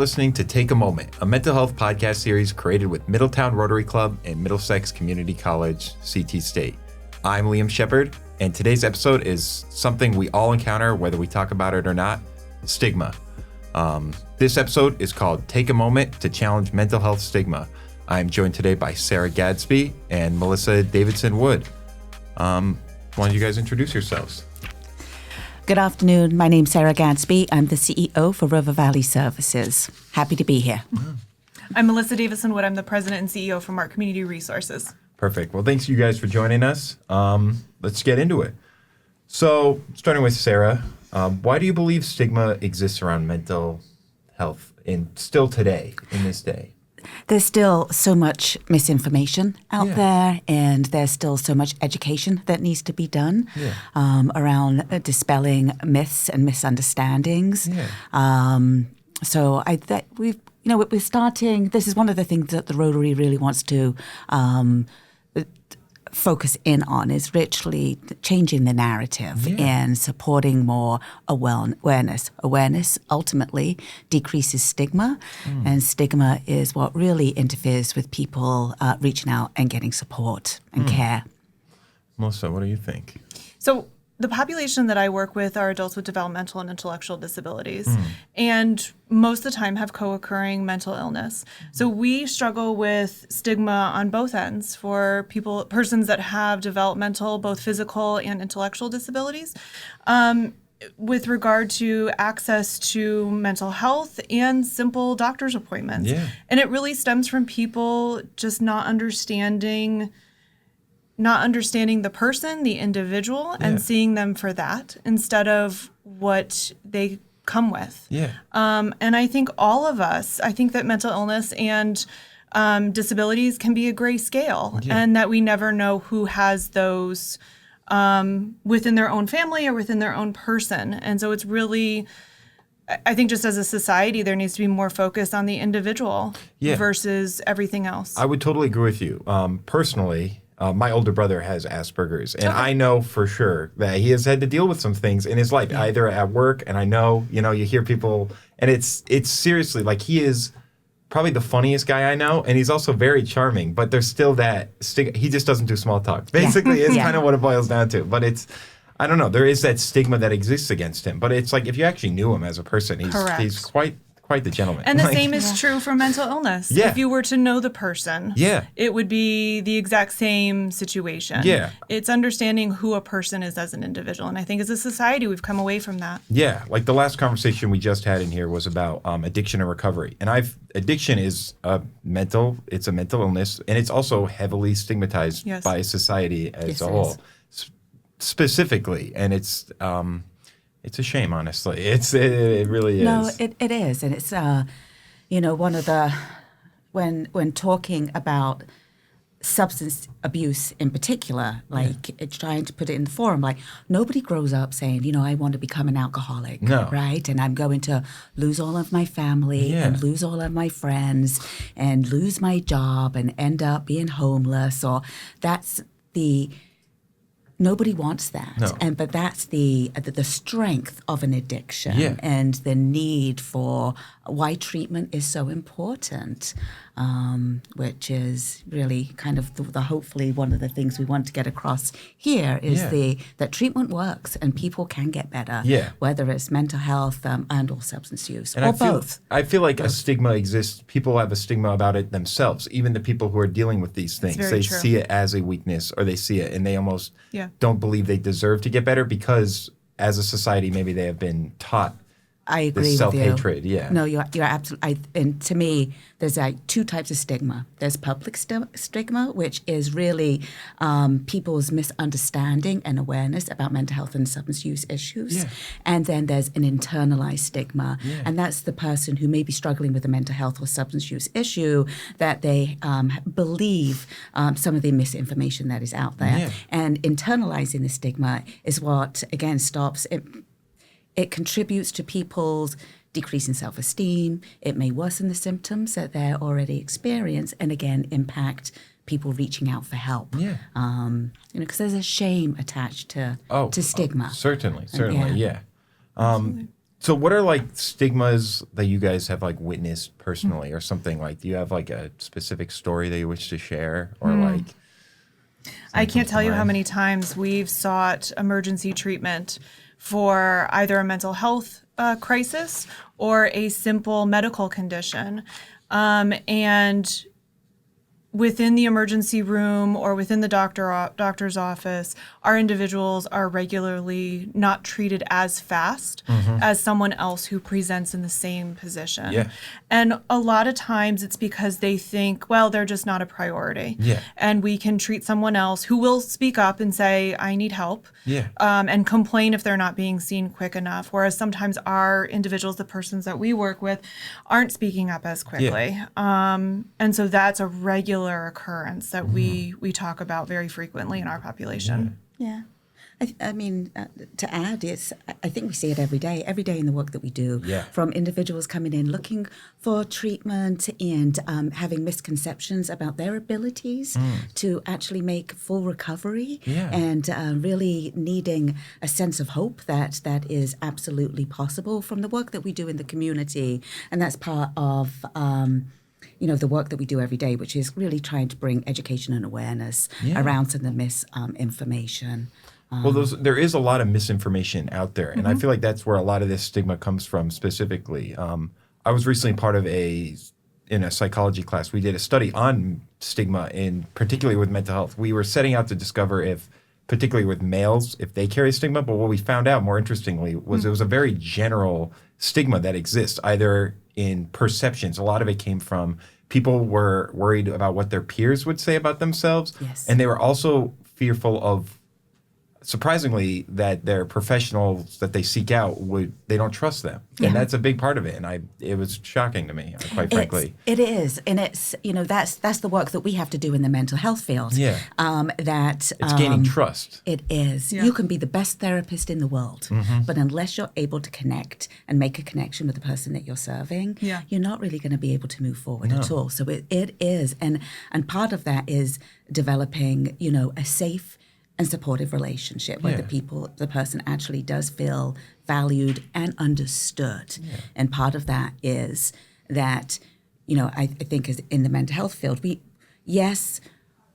listening to Take a Moment, a mental health podcast series created with Middletown Rotary Club and Middlesex Community College, CT State. I'm Liam Sheppard, and today's episode is something we all encounter, whether we talk about it or not, stigma. This episode is called Take a Moment to Challenge Mental Health Stigma. I'm joined today by Sarah Gadsby and Melissa Davison-Wood. Why don't you guys introduce yourselves? Good afternoon. My name's Sarah Gadsby. I'm the CEO for River Valley Services. Happy to be here. I'm Melissa Davison-Wood. I'm the president and CEO for MARC Community Resources. Perfect. Well, thanks you guys for joining us. Let's get into it. So, starting with Sarah, why do you believe stigma exists around mental health still today, in this day? There's still so much misinformation out there, and there's still so much education that needs to be done around dispelling myths and misunderstandings. So we're starting. This is one of the things that the Rotary really wants to focus in on, is richly changing the narrative and supporting more awareness. Awareness ultimately decreases stigma, and stigma is what really interferes with people reaching out and getting support and care. Melissa, what do you think? So the population that I work with are adults with developmental and intellectual disabilities, and most of the time have co-occurring mental illness. So we struggle with stigma on both ends for persons that have developmental, both physical and intellectual disabilities, with regard to access to mental health and simple doctor's appointments. And it really stems from people just not understanding the person, the individual, and seeing them for that instead of what they come with. And I think I think that mental illness and disabilities can be a gray scale, and that we never know who has those within their own family or within their own person. And so it's really, I think just as a society, there needs to be more focus on the individual versus everything else. I would totally agree with you. Personally, my older brother has Asperger's, and I know for sure that he has had to deal with some things in his life, either at work, and I know, you hear people, and it's seriously, like, he is probably the funniest guy I know, and he's also very charming, but there's still that he just doesn't do small talk. Basically, it's kind of what it boils down to, but I don't know, there is that stigma that exists against him, but it's like, if you actually knew him as a person, he's quite the gentleman. And the same is true for mental illness. If you were to know the person, it would be the exact same situation. It's understanding who a person is as an individual. And I think as a society, we've come away from that. Like the last conversation we just had in here was about addiction and recovery. And addiction is a mental illness, and it's also heavily stigmatized by society as a whole, specifically. And it's a shame, honestly. It really is. No, it is. And it's, one of the, when talking about substance abuse in particular, it's trying to put it in the forum, like, nobody grows up saying, I want to become an alcoholic, right? And I'm going to lose all of my family and lose all of my friends and lose my job and end up being homeless, or nobody wants that, but that's the strength of an addiction and the need for why treatment is so important, which is really kind of the hopefully one of the things we want to get across here is that treatment works and people can get better, whether it's mental health and or substance use, or both. I feel like a stigma exists. People have a stigma about it themselves. Even the people who are dealing with these things, they see it as a weakness, or they see it and they almost don't believe they deserve to get better because as a society, maybe they have been taught I agree this with you. self-hatred, No, you're absolutely. And to me, there's two types of stigma. There's public stigma, which is really people's misunderstanding and awareness about mental health and substance use issues. And then there's an internalized stigma, and that's the person who may be struggling with a mental health or substance use issue that they believe some of the misinformation that is out there. And internalizing the stigma is what, again, stops it. It contributes to people's decrease in self-esteem. It may worsen the symptoms that they're already experiencing, and again, impact people reaching out for help. Because there's a shame attached to stigma. Certainly. So what are like stigmas that you guys have like witnessed personally or something? Like, do you have like a specific story that you wish to share or like? I can't tell you how many times we've sought emergency treatment for either a mental health crisis or a simple medical condition. And within the emergency room or within the doctor's office, our individuals are regularly not treated as fast as someone else who presents in the same position. Yeah. And a lot of times it's because they think, well, they're just not a priority. Yeah. And we can treat someone else who will speak up and say, I need help. Yeah. And complain if they're not being seen quick enough. Whereas sometimes our individuals, the persons that we work with, aren't speaking up as quickly. And so that's a regular occurrence that we talk about very frequently in our population. Yeah. I mean, to add, I think we see it every day in the work that we do, from individuals coming in looking for treatment and having misconceptions about their abilities to actually make full recovery and really needing a sense of hope that is absolutely possible from the work that we do in the community. And that's part of the work that we do every day, which is really trying to bring education and awareness around some of the misinformation. Well, there is a lot of misinformation out there, and I feel like that's where a lot of this stigma comes from specifically. I was recently part of in a psychology class. We did a study on stigma, particularly with mental health. We were setting out to discover if, particularly with males, if they carry stigma, but what we found out more interestingly was it was a very general stigma that exists, either in perceptions. A lot of it came from people were worried about what their peers would say about themselves, and they were also fearful of, surprisingly, that their professionals that they seek out they don't trust them, and that's a big part of it. And it was shocking to me, quite frankly. It is, and it's that's the work that we have to do in the mental health field. Yeah, that it's gaining trust. It is. Yeah. You can be the best therapist in the world, but unless you're able to connect and make a connection with the person that you're serving, you're not really going to be able to move forward at all. So it is, and part of that is developing, a safe and supportive relationship where the person actually does feel valued and understood. And part of that is that, I think is in the mental health field, we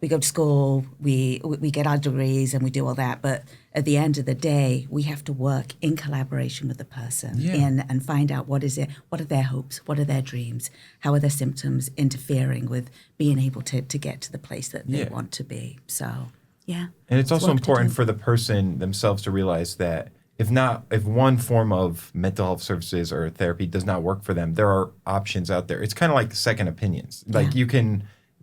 go to school, we get our degrees and we do all that, but at the end of the day, we have to work in collaboration with the person and find out what are their hopes, what are their dreams, how are their symptoms interfering with being able to get to the place that they want to be. So. Yeah. And it's also important for the person themselves to realize that if one form of mental health services or therapy does not work for them, there are options out there. It's kind of like second opinions. Like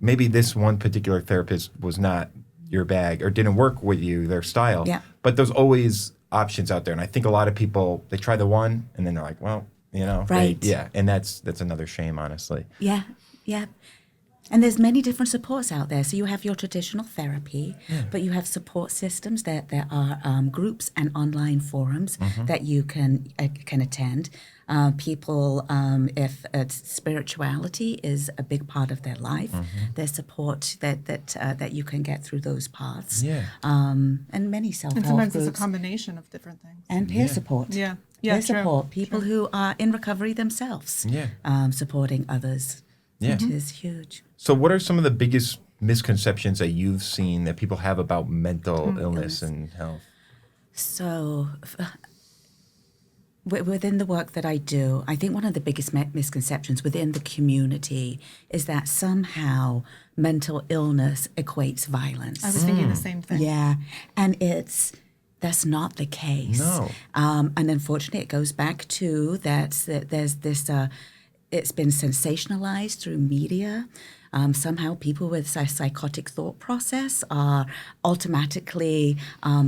maybe this one particular therapist was not your bag or didn't work with you, their style. Yeah. But there's always options out there. And I think a lot of people, they try the one and then they're like, well, Right. And that's another shame, honestly. Yeah. Yeah. And there's many different supports out there. So you have your traditional therapy, but you have support systems. There are groups and online forums that you can attend. People, if spirituality is a big part of their life, there's support that you can get through those paths. Yeah. And many self-help and sometimes groups. It's a combination of different things. And peer support. Yeah. Peer support. People who are in recovery themselves. Supporting others. Which is huge. So what are some of the biggest misconceptions that you've seen that people have about mental illness and health? So within the work that I do, I think one of the biggest misconceptions within the community is that somehow mental illness equates violence. I was thinking the same thing. Yeah, and that's not the case. No. And unfortunately, it goes back to that there's this... it's been sensationalized through media. Somehow people with a psychotic thought process are automatically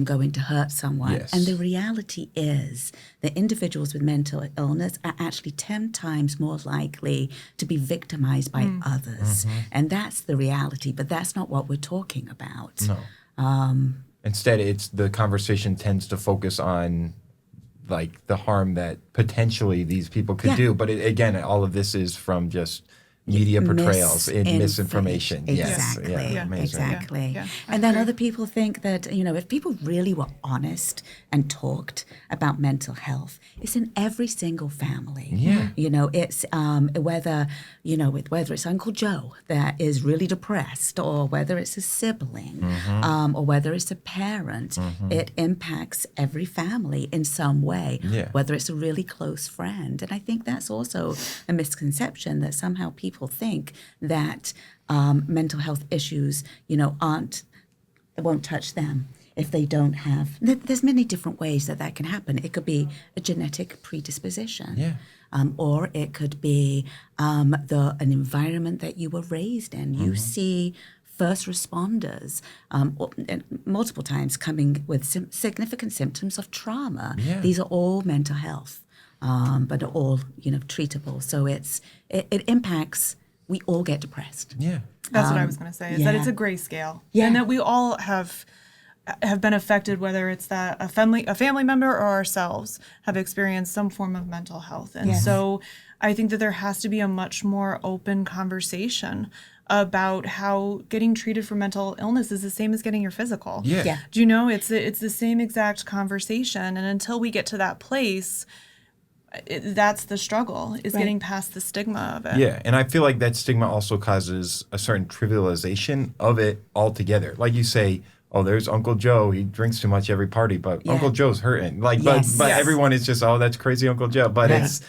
going to hurt someone. Yes. And the reality is that individuals with mental illness are actually 10 times more likely to be victimized by others. And that's the reality, but that's not what we're talking about. No. Instead, the conversation tends to focus on like the harm that potentially these people could do. But again, all of this is from just media portrayals and misinformation. Exactly. Yes. Yeah, amazing. Exactly. Yeah, and then other people think that, if people really were honest and talked about mental health, it's in every single family. Yeah. It's whether it's Uncle Joe that is really depressed, or whether it's a sibling, or whether it's a parent, it impacts every family in some way, whether it's a really close friend. And I think that's also a misconception, that somehow people think that mental health issues, won't touch them if they don't have. There's many different ways that can happen. It could be a genetic predisposition, or it could be an environment that you were raised in. You see first responders multiple times coming with significant symptoms of trauma. These are all mental health. But are all treatable. So it impacts. We all get depressed. Yeah, that's what I was going to say. Is that it's a grayscale, and that we all have been affected, whether it's that a family member or ourselves have experienced some form of mental health. And so I think that there has to be a much more open conversation about how getting treated for mental illness is the same as getting your physical. Yeah. Do you know, it's the same exact conversation, and until we get to that place, that's the struggle, is getting past the stigma of it. Yeah, and I feel like that stigma also causes a certain trivialization of it altogether. Like you say, oh, there's Uncle Joe, he drinks too much every party, but Uncle Joe's hurting. Like, but everyone is just, oh, that's crazy Uncle Joe. But it's,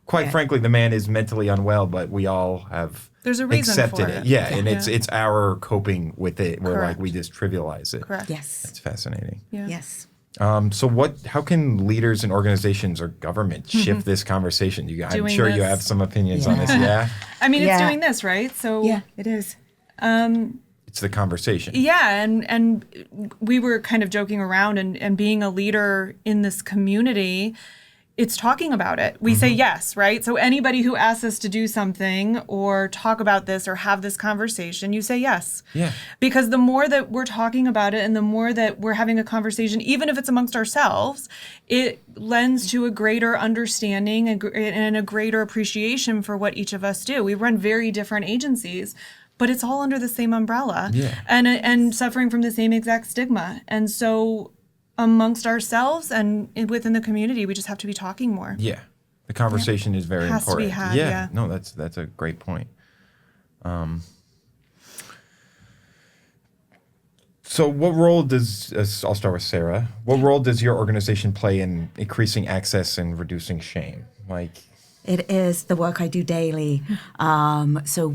quite frankly, the man is mentally unwell, but we all have There's a reason accepted for it. it. Yeah, and it's our coping with it, where Correct. like we just trivialize it. Correct. Yes. It's fascinating. Yeah. Yes. So how can leaders and organizations or government shift this conversation? I'm Doing sure you this. have some opinions on this. Yeah. I mean, it's doing this, right? So Yeah, it is. It's the conversation. yeah, and we were kind of joking around, and being a leader in this community, it's talking about it. We say yes, right? So anybody who asks us to do something or talk about this or have this conversation, you say yes. Yeah. Because the more that we're talking about it and the more that we're having a conversation, even if it's amongst ourselves, it lends to a greater understanding and a greater appreciation for what each of us do. We run very different agencies, but it's all under the same umbrella, and suffering from the same exact stigma. And so amongst ourselves and within the community, we just have to be talking more. Yeah. The conversation is very Has to be important. had, yeah. No, that's a great point. So what role I'll start with Sarah. What role does your organization play in increasing access and reducing shame? It is the work I do daily. So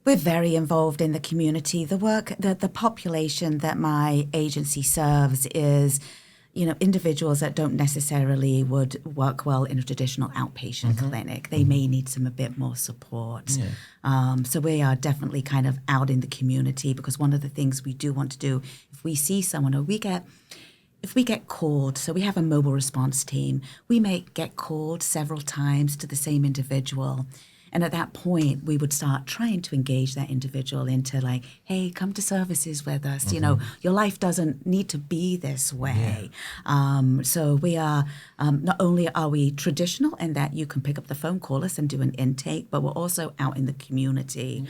we're very involved in the community. The work, the population that my agency serves is, individuals that don't necessarily would work well in a traditional outpatient clinic. They may need a bit more support. So we are definitely kind of out in the community, because one of the things we do want to do, if we see someone or if we get called, so we have a mobile response team, we may get called several times to the same individual. And at that point, we would start trying to engage that individual into like, hey, come to services with us. Your life doesn't need to be this way. So we are, not only are we traditional in that you can pick up the phone, call us and do an intake, but we're also out in the community,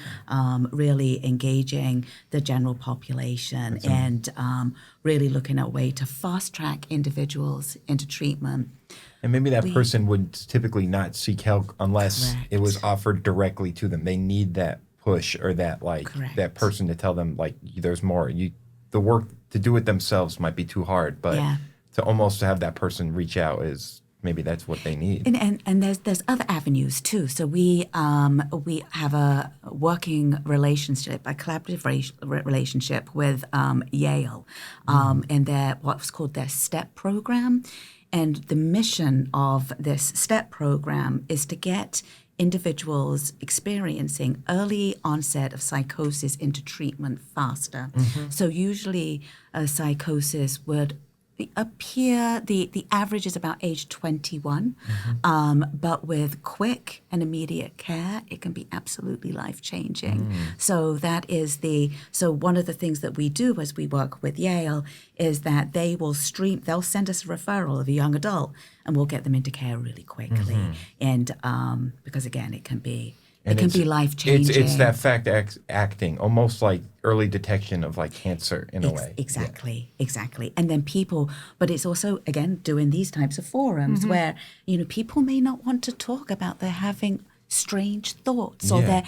really engaging the general population and really looking at a way to fast track individuals into treatment. And maybe that person would typically not seek help unless it was offered directly to them. They need that push or that that person to tell them there's more. The work to do it themselves might be too hard, but to almost have that person reach out is maybe that's what they need. And there's other avenues too. So we have a working relationship, a collaborative relationship with Yale, and what's called their STEP program. And the mission of this STEP program is to get individuals experiencing early onset of psychosis into treatment faster. So usually a psychosis would appear, the average is about age 21, but with quick and immediate care, it can be absolutely life-changing. So so one of the things that we do as we work with Yale is that they'll send us a referral of a young adult, and we'll get them into care really quickly. And because again, it can be And it can be life-changing. It's that fact acting, almost like early detection of like cancer in a way. Exactly. And then but it's also, again, doing these types of forums where, people may not want to talk about they're having strange thoughts or they're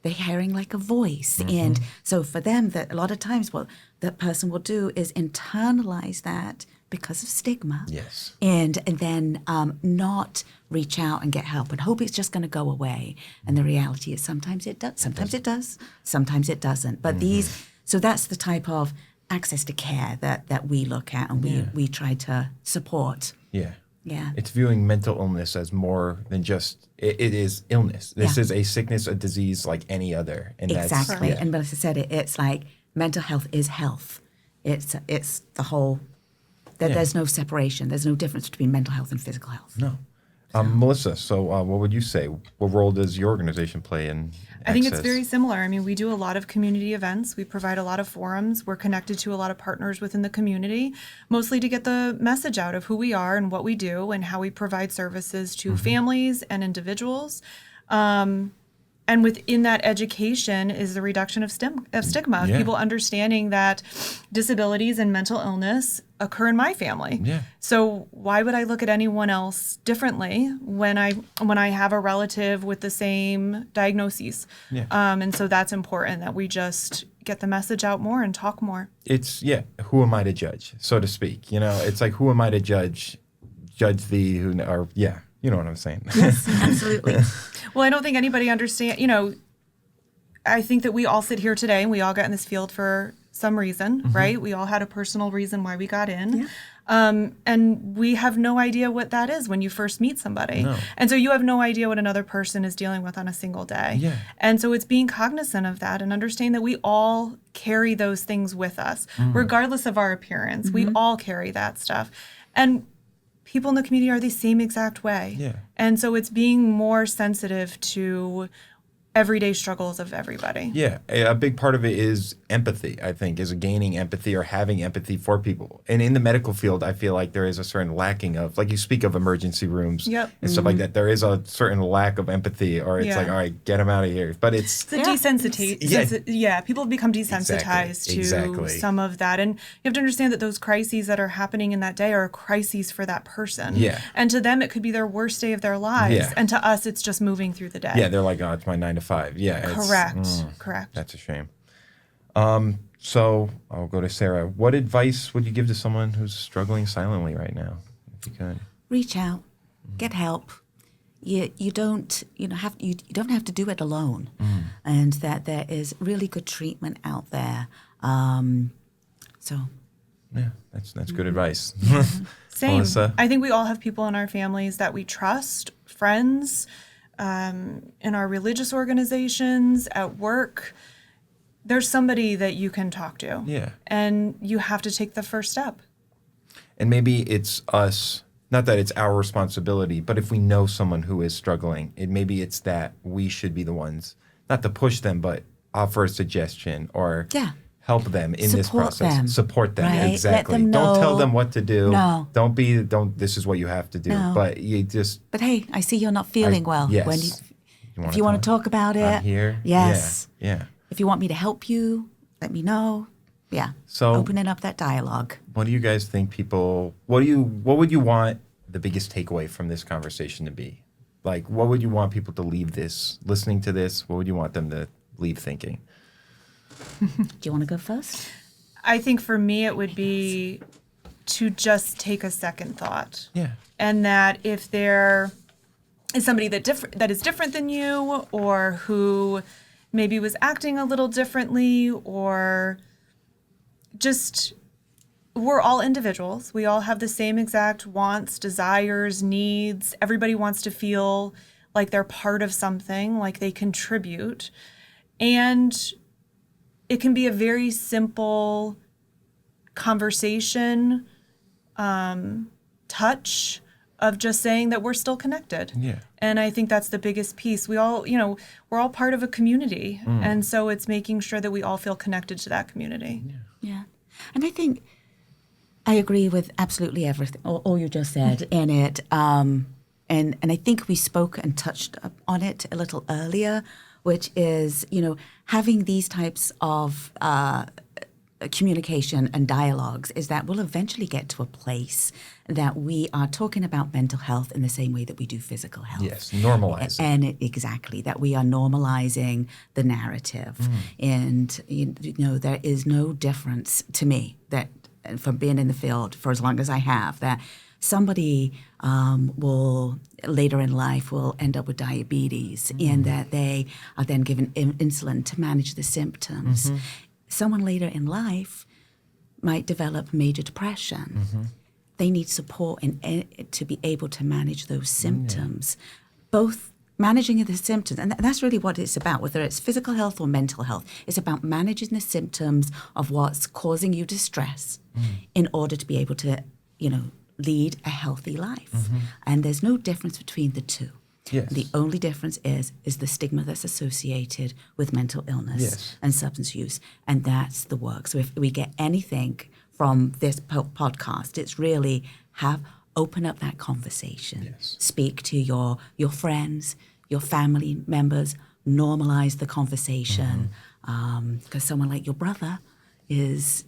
hearing like a voice. And so for them, that a lot of times what that person will do is internalize that because of stigma. Yes. And then not reach out and get help and hope it's just going to go away. And the reality is sometimes it does, sometimes it does, sometimes it doesn't. But so that's the type of access to care that we look at and we try to support. Yeah. Yeah. It's viewing mental illness as more than just, it is illness. This is a sickness, a disease like any other. And Exactly. That's, And as I said, it's like mental health is health. It's the whole, there's no separation. There's no difference between mental health and physical health. No. Melissa, so what would you say? What role does your organization play in I think it's very similar. I mean, we do a lot of community events. We provide a lot of forums. We're connected to a lot of partners within the community, mostly to get the message out of who we are and what we do and how we provide services to families and individuals. And within that education is the reduction of stigma, of people understanding that disabilities and mental illness occur in my family. Yeah. So why would I look at anyone else differently when I have a relative with the same diagnoses? Yeah. And so that's important that we just get the message out more and talk more. It's, who am I to judge, so to speak? It's like, who am I to judge thee who, or, you know what I'm saying? Yes, absolutely. Well, I don't think anybody understands, I think that we all sit here today and we all got in this field for some reason, right? We all had a personal reason why we got in. Yeah. And we have no idea what that is when you first meet somebody. No. And so you have no idea what another person is dealing with on a single day. Yeah. And so it's being cognizant of that and understanding that we all carry those things with us, regardless of our appearance. We all carry that stuff. And people in the community are the same exact way. Yeah. And so it's being more sensitive to everyday struggles of everybody. Yeah, a big part of it is empathy, I think, is gaining empathy or having empathy for people. And in the medical field, I feel like there is a certain lacking of, like you speak of emergency rooms and stuff like that, there is a certain lack of empathy, or it's like, all right, get them out of here. But it's desensitized. People have become desensitized to some of that. And you have to understand that those crises that are happening in that day are crises for that person. Yeah. And to them, it could be their worst day of their lives. Yeah. And to us, it's just moving through the day. Yeah, they're like, oh, it's my 9 to 5. Yeah. Correct. That's a shame. So I'll go to Sarah. What advice would you give to someone who's struggling silently right now, if you could? Reach out, get help. You don't have to do it alone, and that there is really good treatment out there. Yeah, that's good advice. Same. Melissa? I think we all have people in our families that we trust, friends, in our religious organizations, at work. There's somebody that you can talk to. Yeah. And you have to take the first step. And maybe it's us, not that it's our responsibility, but if we know someone who is struggling, maybe it's that we should be the ones, not to push them, but offer a suggestion or help them in this process. Support them. Right? Exactly. Let them know. Don't tell them what to do. No. Don't this is what you have to do. No. But you just But hey, I see you're not feeling well. Yes. If you want to talk about it, I'm here. Yes. Yeah. If you want me to help you, let me know. Yeah. So opening up that dialogue. What do you guys think what would you want the biggest takeaway from this conversation to be? Like, what would you want people to leave listening to this? What would you want them to leave thinking? Do you want to go first? I think for me, it would be to just take a second thought. Yeah. And that if there is somebody that is different than you, or who maybe was acting a little differently, or just, we're all individuals. We all have the same exact wants, desires, needs. Everybody wants to feel like they're part of something, like they contribute. And it can be a very simple conversation, touch of just saying that we're still connected. Yeah. And I think that's the biggest piece. We all, we're all part of a community. And so it's making sure that we all feel connected to that community. Yeah. And I think I agree with absolutely everything, all you just said. And and I think we spoke and touched on it a little earlier, which is, having these types of communication and dialogues is that we'll eventually get to a place that we are talking about mental health in the same way that we do physical health. Yes, normalize it. And exactly, that we are normalizing the narrative. And, there is no difference to me that from being in the field for as long as I have, that somebody will later in life will end up with diabetes and that they are then given insulin to manage the symptoms. Someone later in life might develop major depression. They need support to be able to manage those symptoms, both managing the symptoms. And that's really what it's about, whether it's physical health or mental health. It's about managing the symptoms of what's causing you distress in order to be able to, lead a healthy life. And there's no difference between the two. Yes. The only difference is the stigma that's associated with mental illness and substance use, and that's the work. So if we get anything from this podcast, it's really open up that conversation. Speak to your friends, your family members, normalize the conversation, because someone like your brother has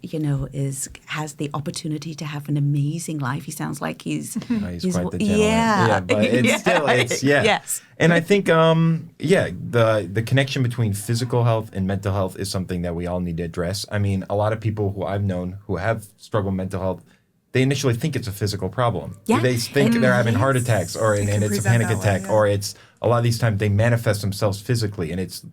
the opportunity to have an amazing life. He sounds like he's quite the gentleman. Yeah, but it's Yes. And I think the connection between physical health and mental health is something that we all need to address. I mean, a lot of people who I've known who have struggled with mental health, they initially think it's a physical problem. Yeah. They think they're having heart attacks and it's a panic attack, or it's a lot of these times they manifest themselves physically, and it's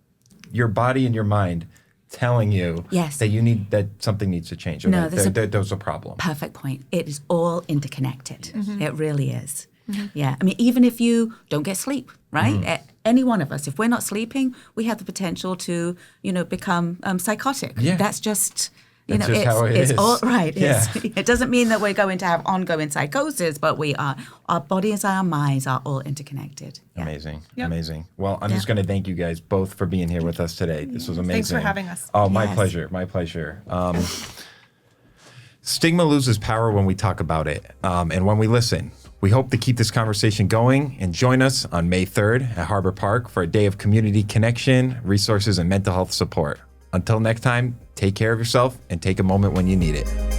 your body and your mind telling you that something needs to change, or there's a problem. Perfect point. It is all interconnected. It really is. Yeah. I mean, even if you don't get sleep, right? Any one of us, if we're not sleeping, we have the potential to, become psychotic. Yeah. That's just... That's just how it is. All right. Yeah. It doesn't mean that we're going to have ongoing psychosis, but our bodies and our minds are all interconnected. Yeah. Amazing. Well, I'm just going to thank you guys both for being here with us today. This was amazing. Thanks for having us. Oh, my pleasure. My pleasure. Stigma loses power when we talk about it, and when we listen. We hope to keep this conversation going, and join us on May 3rd at Harbor Park for a day of community connection, resources, and mental health support. Until next time, take care of yourself and take a moment when you need it.